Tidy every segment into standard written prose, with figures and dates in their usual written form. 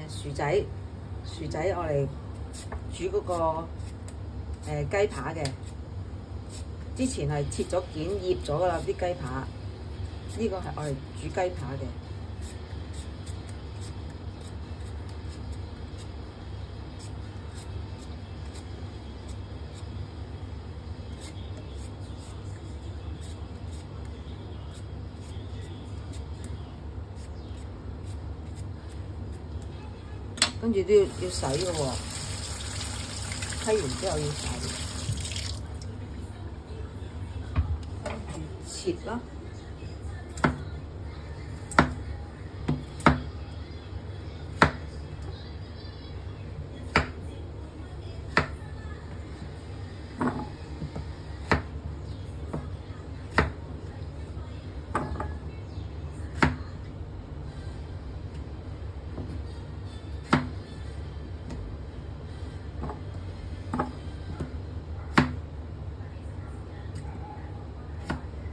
薯仔我嚟煮嗰個雞扒嘅。之前係切咗件醃咗噶啦啲雞扒，呢個係我嚟煮雞扒嘅。跟住都要洗嘅喎，批完之後要洗，跟住切啦。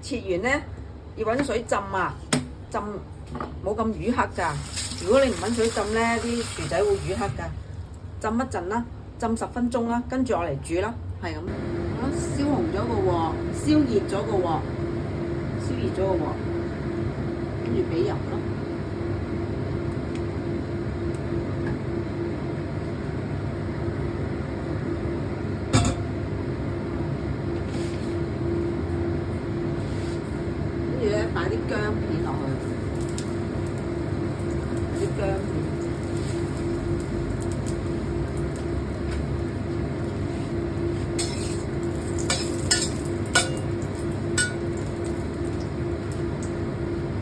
切完咧要揾水浸啊，浸冇咁乳黑咋。如果你唔揾水浸咧，啲薯仔會乳黑㗎。浸一陣啦，浸10分鐘啦，跟住我嚟煮啦，係咁。好，燒紅咗個鑊，燒熱咗個鑊，跟住俾油咯。擺啲薑片落去，啲薑片，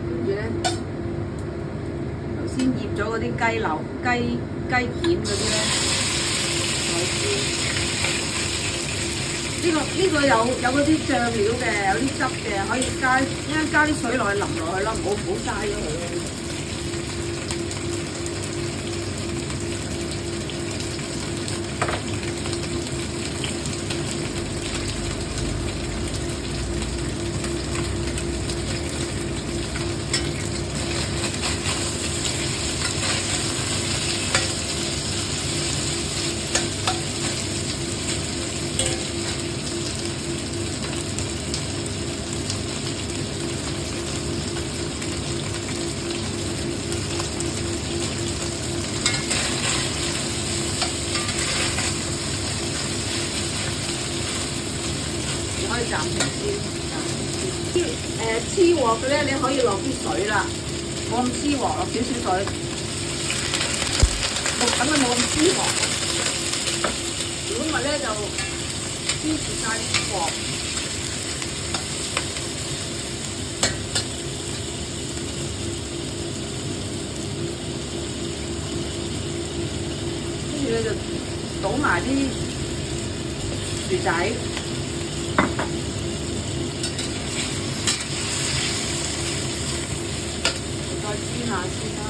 跟住咧，頭先醃咗嗰啲雞柳、雞片嗰啲咧，再煎。呢個有嗰啲醬料嘅，有啲汁嘅，可以加啲水落去淋落去咯，唔好嘥咗佢。可以暫停先。黐鑊嘅咧，你可以落啲水啦，冇咁黐鑊，落少少水，等佢冇咁黐鑊。如果唔係咧，就黐住晒啲鑊。跟住咧就倒埋啲薯仔。再煎下先啦。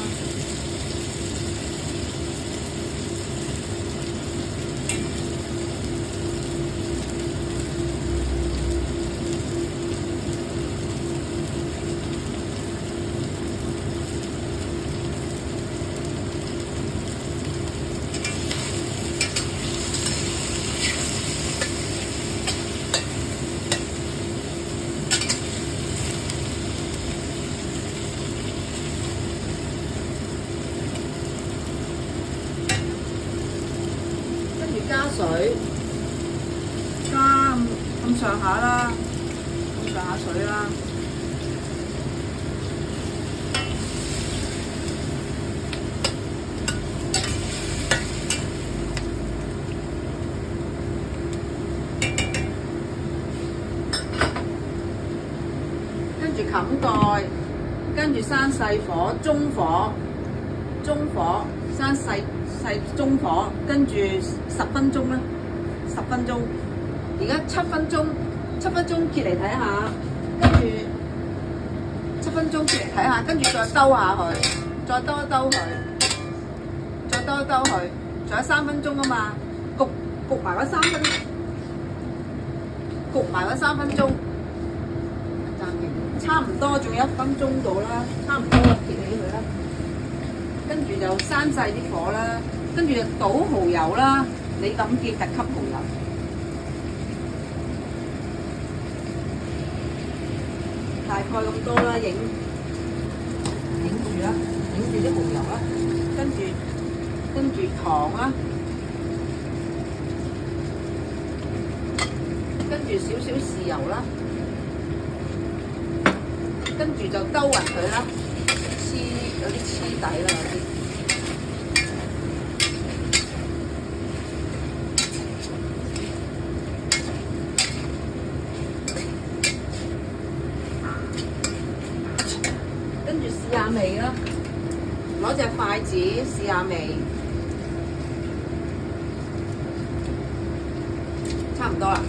加水，加咁上下啦，咁上下水啦。跟住冚蓋，跟住閂細火、中火，閂中火，跟住10分鐘啦，10分鐘。而家7分鐘揭嚟睇下，跟住7分鐘揭嚟睇下，跟住再兜下佢，再兜一兜佢，再兜一兜佢，仲有3分鐘啊嘛，焗埋嗰3分，暫停，差唔多仲有1分鐘到啦，差唔多啦，揭起佢啦。跟住就閂細啲火啦，跟住就倒蠔油啦，你咁叫特級蠔油，大概咁多啦，影住啦，影住啲蠔油啦，跟住糖啦，跟住少少豉油啦，跟住就兜勻佢啦，有啲黐底啦，有啲。跟住試下味啦，攞隻筷子試下味，差唔多啦。